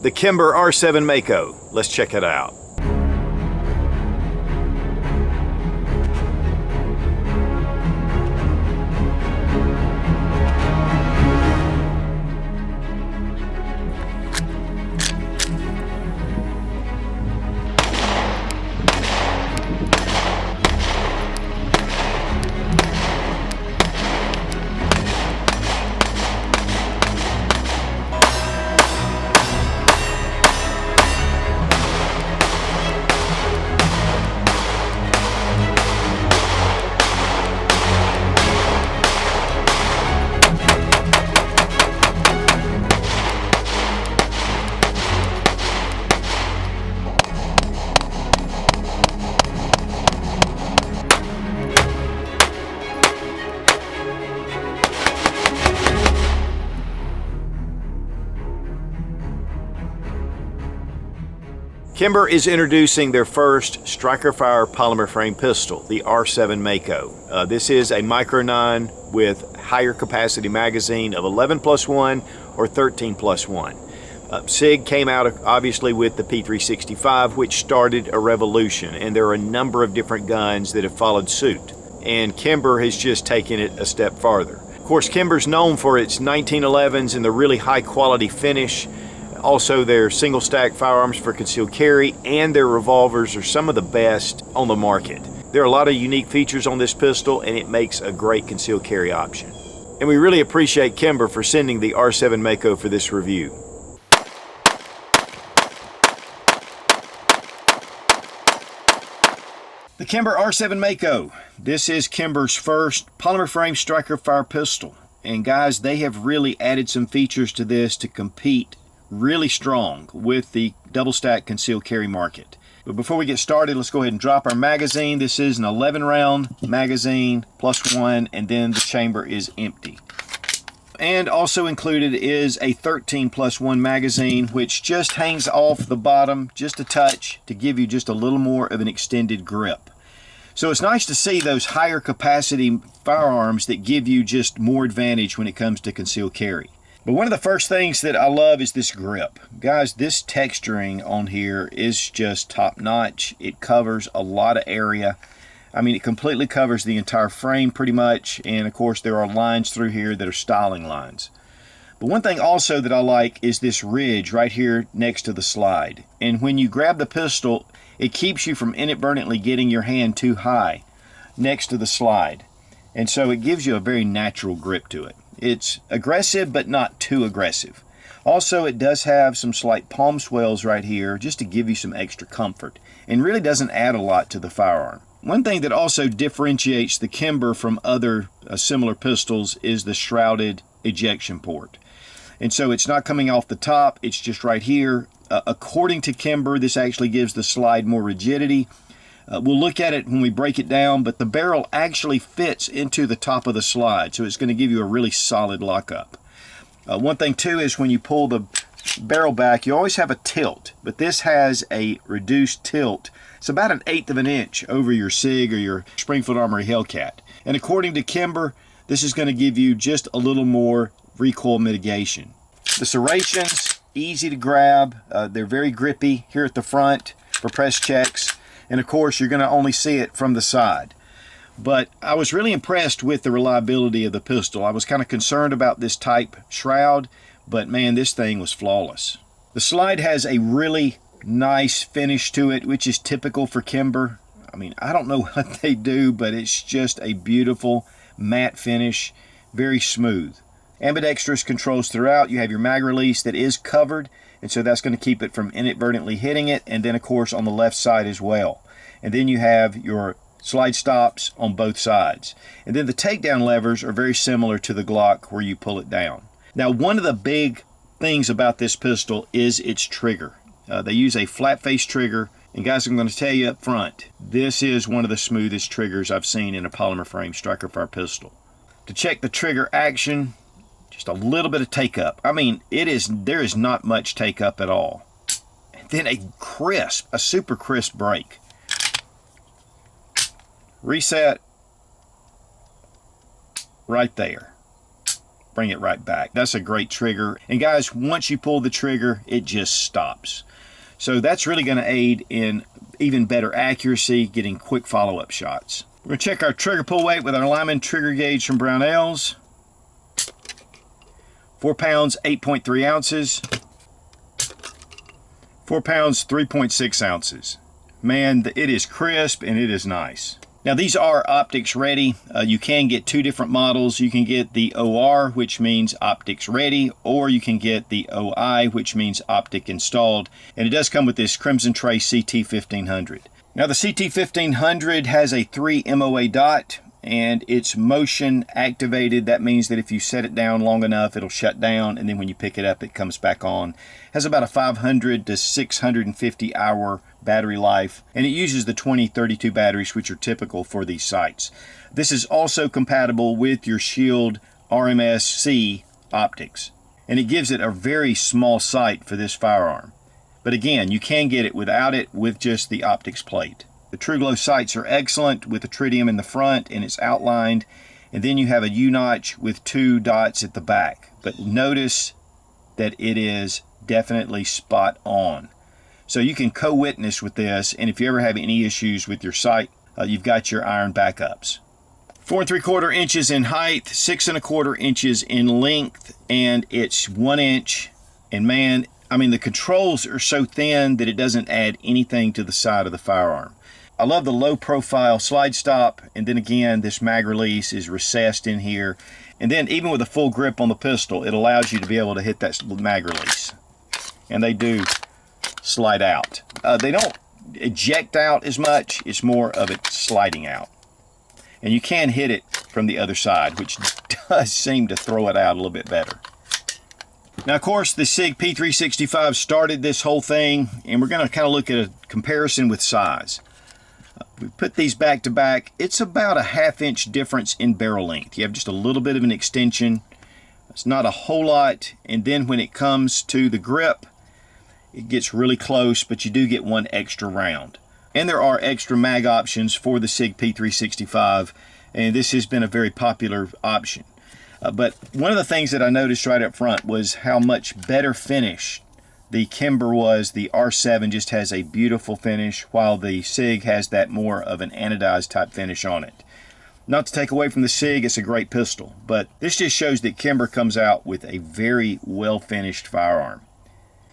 the Kimber R7 Mako. Let's check it out. Kimber is introducing their first striker fire polymer frame pistol, the R7 Mako. This is a Micro 9 with higher capacity magazine of 11+1 or 13+1. SIG came out obviously with the P365, which started a revolution, and there are a number of different guns that have followed suit. And Kimber has just taken it a step farther. Of course, Kimber's known for its 1911s and the really high quality finish. Also, their single stack firearms for concealed carry and their revolvers are some of the best on the market. There are a lot of unique features on this pistol, and it makes a great concealed carry option. And we really appreciate Kimber for sending the R7 Mako for this review. The Kimber R7 Mako. This is Kimber's first polymer frame striker fire pistol. And guys, they have really added some features to this to compete really strong with the double stack concealed carry market. But before we get started, let's go ahead and drop our magazine. This is an 11 round magazine +1, and then the chamber is empty. And also included is a 13+1 magazine, which just hangs off the bottom just a touch to give you just a little more of an extended grip. So it's nice to see those higher capacity firearms that give you just more advantage when it comes to concealed carry. But one of the first things that I love is this grip. Guys, this texturing on here is just top notch. It covers a lot of area. I mean, it completely covers the entire frame pretty much. And of course, there are lines through here that are styling lines. But one thing also that I like is this ridge right here next to the slide. And when you grab the pistol, it keeps you from inadvertently getting your hand too high next to the slide. And so it gives you a very natural grip to it. It's aggressive, but not too aggressive. Also, it does have some slight palm swells right here just to give you some extra comfort, and really doesn't add a lot to the firearm. One thing that also differentiates the Kimber from other similar pistols is the Shrouded ejection port. And so it's not coming off the top, it's just right here. According to Kimber, this actually gives the slide more rigidity. We'll look at it when we break it down, but the barrel actually fits into the top of the slide, so it's going to give you a really solid lockup. One thing too is when you pull the barrel back, you always have a tilt, but this has a reduced tilt. It's about 1/8 of an inch over your SIG or your Springfield Armory Hellcat. And according to Kimber, this is going to give you just a little more recoil mitigation. The serrations, easy to grab. They're very grippy here at the front for press checks. And of course, you're going to only see it from the side. But I was really impressed with the reliability of the pistol. I was kind of concerned about this type shroud, but man, this thing was flawless. The slide has a really nice finish to it, which is typical for Kimber. I mean, I don't know what they do, but it's just a beautiful matte finish, very smooth. Ambidextrous controls throughout. You have your mag release that is covered, and so that's going to keep it from inadvertently hitting it, and then of course on the left side as well. And then you have your slide stops on both sides. And then the takedown levers are very similar to the Glock where you pull it down. Now, one of the big things about this pistol is its trigger. They use a flat face trigger, and guys, I'm going to tell you up front, this is one of the smoothest triggers I've seen in a polymer frame striker fire pistol. To check the trigger action, just a little bit of take up. I mean, there is not much take up at all. And then a super crisp break. Reset right there. bring it right back. That's a great trigger. And guys, once you pull the trigger, it just stops. So that's really going to aid in even better accuracy, getting quick follow-up shots. We're going to check our trigger pull weight with our Lyman trigger gauge from Brownells. 4 pounds, 8.3 ounces. 4 pounds, 3.6 ounces. Man, it is crisp and it is nice. Now these are optics ready. You can get two different models. You can get the OR, which means optics ready, or you can get the OI, which means optic installed. And it does come with this Crimson Trace CT1500. Now the CT1500 has a 3 MOA dot and it's motion activated. That means that if you set it down long enough, it'll shut down, and then when you pick it up, it comes back on. It has about a 500 to 650 hour battery life, and it uses the 2032 batteries, which are typical for these sights. This is also compatible with your Shield RMS-C optics, and it gives it a very small sight for this firearm. But again, you can get it without it with just the optics plate. The Truglo Sights are excellent with the tritium in the front and it's outlined, and then you have a U-notch with 2 dots at the back. But notice that it is definitely spot on. So you can co-witness with this, and if you ever have any issues with your sight, you've got your iron backups. 4 3/4 inches in height, 6 1/4 inches in length, and it's 1 inch. And man, I mean, the controls are so thin that it doesn't add anything to the side of the firearm. I love the low profile slide stop, and then again, this mag release is recessed in here. And then even with a full grip on the pistol, it allows you to be able to hit that mag release. And they do slide out. They don't eject out as much, it's more of it sliding out. And you can hit it from the other side, which does seem to throw it out a little bit better. Now, of course, the SIG P365 started this whole thing, and we're going to kind of look at a comparison with size. We put these back to back. It's about a 1/2 inch difference in barrel length. You have just a little bit of an extension. It's not a whole lot. And then when it comes to the grip, it gets really close, but you do get 1 extra round. And there are extra mag options for the SIG P365, and this has been a very popular option. But one of the things that I noticed right up front was how much better finish the Kimber was. The R7 just has a beautiful finish, while the SIG has that more of an anodized type finish on it. Not to take away from the SIG, it's a great pistol, but this just shows that Kimber comes out with a very well finished firearm.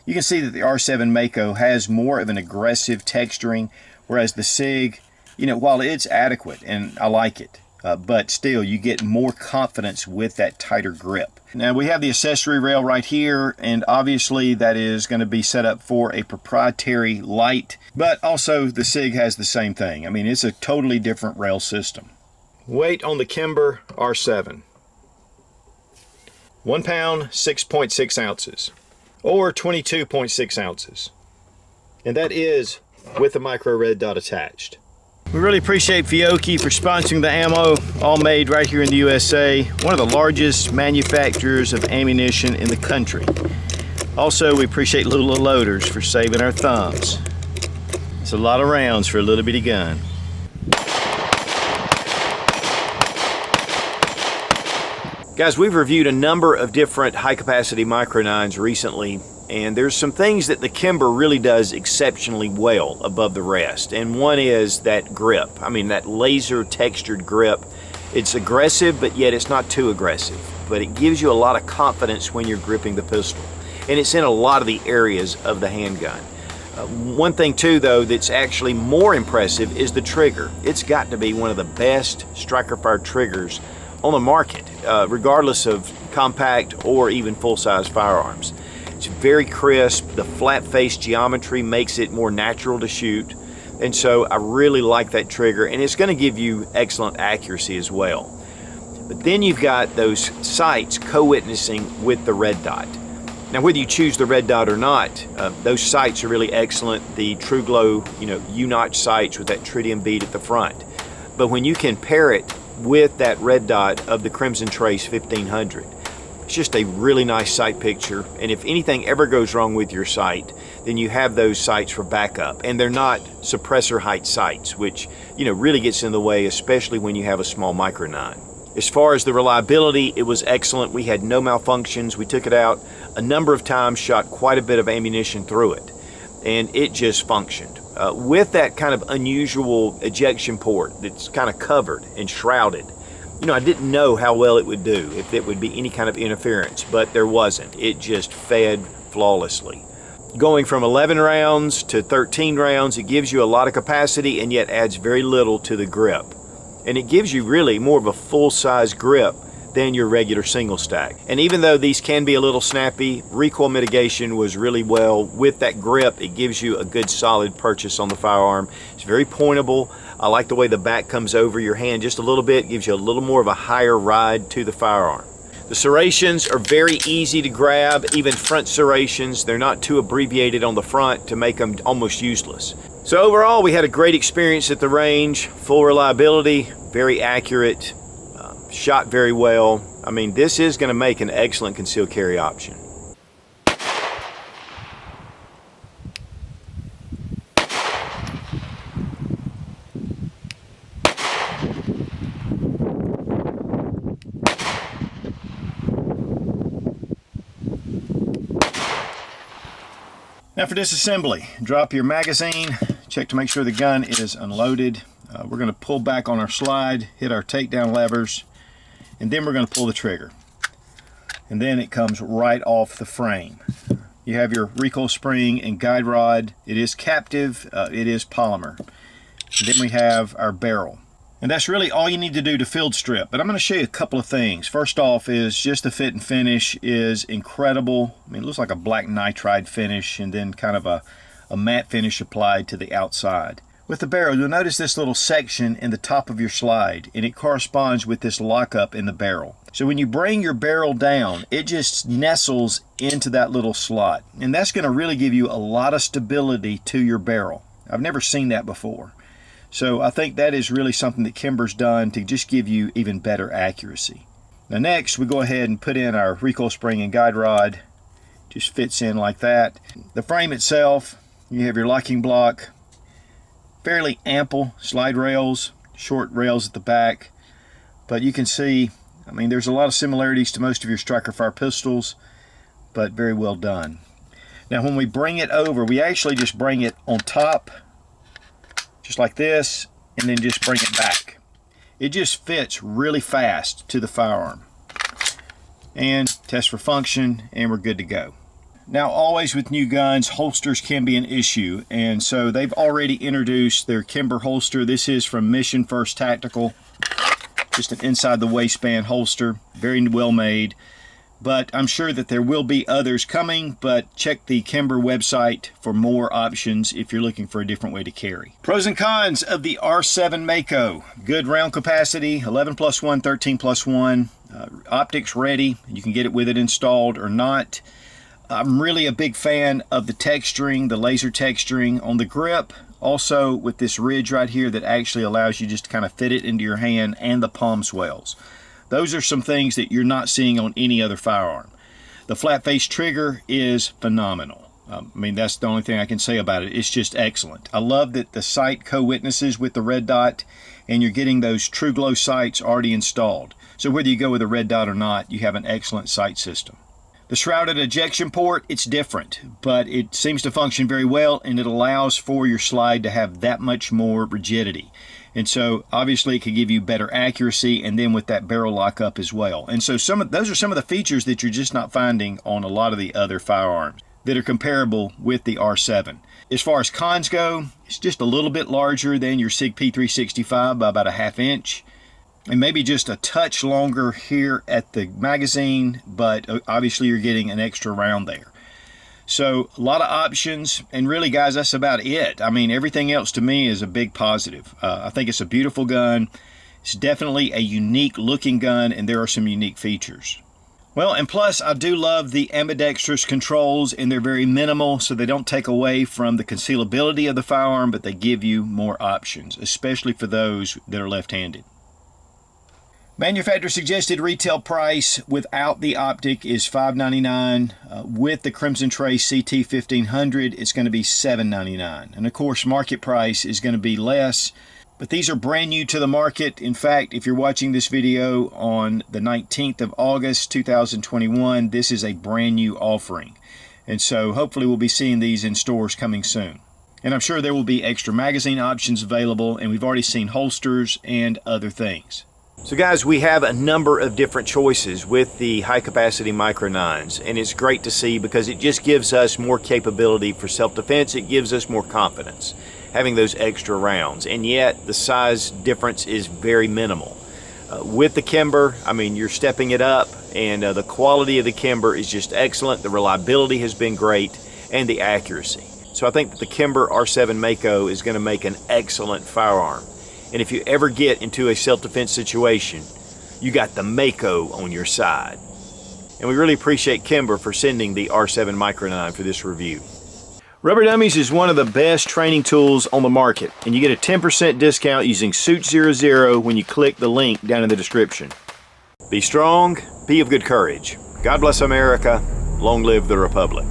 You can see that the R7 Mako has more of an aggressive texturing, whereas the SIG, you know, while it's adequate and I like it, but still you get more confidence with that tighter grip. Now we have the accessory rail right here, and obviously that is going to be set up for a proprietary light, but also the SIG has the same thing. I mean, it's a totally different rail system. Weight on the Kimber R7. 1 pound, 6.6 ounces, or 22.6 ounces. And that is with the micro red dot attached. We really appreciate Fiocchi for sponsoring the ammo, all made right here in the USA, one of the largest manufacturers of ammunition in the country. Also, we appreciate Lula Loaders for saving our thumbs. It's a lot of rounds for a little bitty gun. Guys, we've reviewed a number of different high-capacity Micro 9s recently, and there's some things that the Kimber really does exceptionally well above the rest. And one is that grip. I mean, that laser textured grip. It's aggressive, but yet it's not too aggressive. But it gives you a lot of confidence when you're gripping the pistol. And it's in a lot of the areas of the handgun. One thing too, though, that's actually more impressive is the trigger. It's got to be one of the best striker fire triggers on the market, regardless of compact or even full-size firearms. It's very crisp. The flat face geometry makes it more natural to shoot, and so I really like that trigger, and it's going to give you excellent accuracy as well. But then you've got those sights co-witnessing with the red dot. Now, whether you choose the red dot or not, those sights are really excellent. The Truglo, U-notch sights with that tritium bead at the front. But when you can pair it with that red dot of the Crimson Trace 1500, it's just a really nice sight picture. And if anything ever goes wrong with your sight, then you have those sights for backup. And they're not suppressor height sights, which really gets in the way, especially when you have a small Micro 9. As far as the reliability, it was excellent. We had no malfunctions. We took it out a number of times, shot quite a bit of ammunition through it, and it just functioned. With that kind of unusual ejection port that's kind of covered and shrouded, you know, I didn't know how well it would do, if it would be any kind of interference, but there wasn't. It just fed flawlessly. Going from 11 rounds to 13 rounds, it gives you a lot of capacity and yet adds very little to the grip. And it gives you really more of a full-size grip than your regular single stack. And even though these can be a little snappy, recoil mitigation was really well. With that grip, it gives you a good solid purchase on the firearm. It's very pointable. I like the way the back comes over your hand just a little bit, gives you a little more of a higher ride to the firearm. The serrations are very easy to grab, even front serrations. They're not too abbreviated on the front to make them almost useless. So overall, we had a great experience at the range, full reliability, very accurate, shot very well. I mean, this is going to make an excellent concealed carry option. Now for disassembly, drop your magazine, check to make sure the gun is unloaded. We're going to pull back on our slide, hit our takedown levers, and then we're going to pull the trigger. And then it comes right off the frame. You have your recoil spring and guide rod. It is captive, it is polymer. And then we have our barrel. And that's really all you need to do to field strip. But I'm going to show you a couple of things. First off is just the fit and finish is incredible. I mean, it looks like a black nitride finish and then kind of a matte finish applied to the outside. With the barrel, you'll notice this little section in the top of your slide, and it corresponds with this lockup in the barrel. So when you bring your barrel down, it just nestles into that little slot. And that's going to really give you a lot of stability to your barrel. I've never seen that before. So I think that is really something that Kimber's done to just give you even better accuracy. Now next, we go ahead and put in our recoil spring and guide rod. Just fits in like that. The frame itself, you have your locking block, fairly ample slide rails, short rails at the back, but you can see, I mean, there's a lot of similarities to most of your striker fire pistols, but very well done. Now when we bring it over, we actually just bring it on top, just like this, and then just bring it back. It just fits really fast to the firearm. And test for function, and we're good to go. Now, always with new guns, holsters can be an issue, and so they've already introduced their Kimber holster. This is from Mission First Tactical, just an inside the waistband holster, very well made. But I'm sure that there will be others coming, but check the Kimber website for more options if you're looking for a different way to carry. Pros and cons of the R7 Mako. Good round capacity, 11+1, 13+1. Optics ready. You can get it with it installed or not. I'm really a big fan of the texturing, the laser texturing on the grip. Also with this ridge right here that actually allows you just to kind of fit it into your hand, and the palm swells. Those are some things that you're not seeing on any other firearm. The flat face trigger is phenomenal. I mean, that's the only thing I can say about it. It's just excellent. I love that the sight co-witnesses with the red dot, and you're getting those Truglo Sights already installed. So whether you go with a red dot or not, you have an excellent sight system. The Shrouded ejection port, it's different, but it seems to function very well, and it allows for your slide to have that much more rigidity. And so obviously it can give you better accuracy, and then with that barrel lockup as well. And so those are some of the features that you're just not finding on a lot of the other firearms that are comparable with the R7. As far as cons go, it's just a little bit larger than your SIG P365 by about a ½ inch. And maybe just a touch longer here at the magazine, but obviously you're getting an extra round there. So a lot of options, and really guys, that's about it. I mean, everything else to me is a big positive. I think it's a beautiful gun. It's definitely a unique looking gun, and there are some unique features. Well, and plus I do love the ambidextrous controls, and they're very minimal, so they don't take away from the concealability of the firearm, but they give you more options, especially for those that are left-handed. Manufacturer suggested retail price without the optic is $599. With the Crimson Trace CT 1500, it's going to be $799. And of course, market price is going to be less. But these are brand new to the market. In fact, if you're watching this video on the 19th of August 2021, this is a brand new offering. And so hopefully we'll be seeing these in stores coming soon. And I'm sure there will be extra magazine options available, and we've already seen holsters and other things. So guys, we have a number of different choices with the high capacity micro 9s, and it's great to see because it just gives us more capability for self-defense. It gives us more confidence having those extra rounds, and yet the size difference is very minimal. With the Kimber, I mean, you're stepping it up, and the quality of the Kimber is just excellent. The reliability has been great, and the accuracy. So I think that the Kimber R7 Mako is going to make an excellent firearm. And if you ever get into a self-defense situation, you got the Mako on your side. And we really appreciate Kimber for sending the R7 Micro 9 for this review. Rubber Dummies is one of the best training tools on the market, and you get a 10% discount using Suit00 when you click the link down in the description. Be strong, be of good courage. God bless America. Long live the Republic.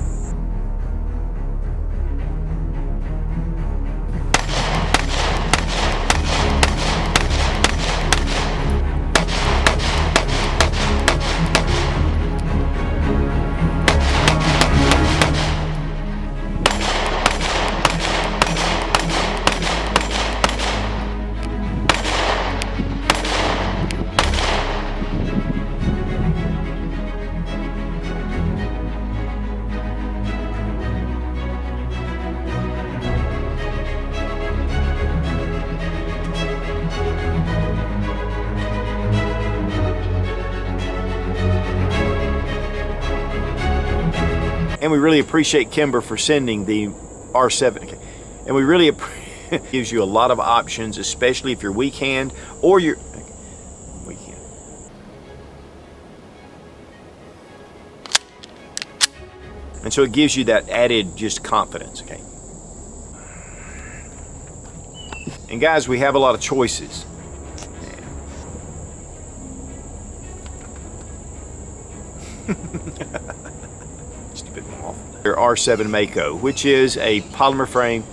And we really appreciate Kimber for sending the R7. And we really gives you a lot of options, especially if you're weak hand or you're weak hand. And so it gives you that added just confidence, okay? And guys, we have a lot of choices. Stupid moth. Your R7 Mako, which is a polymer frame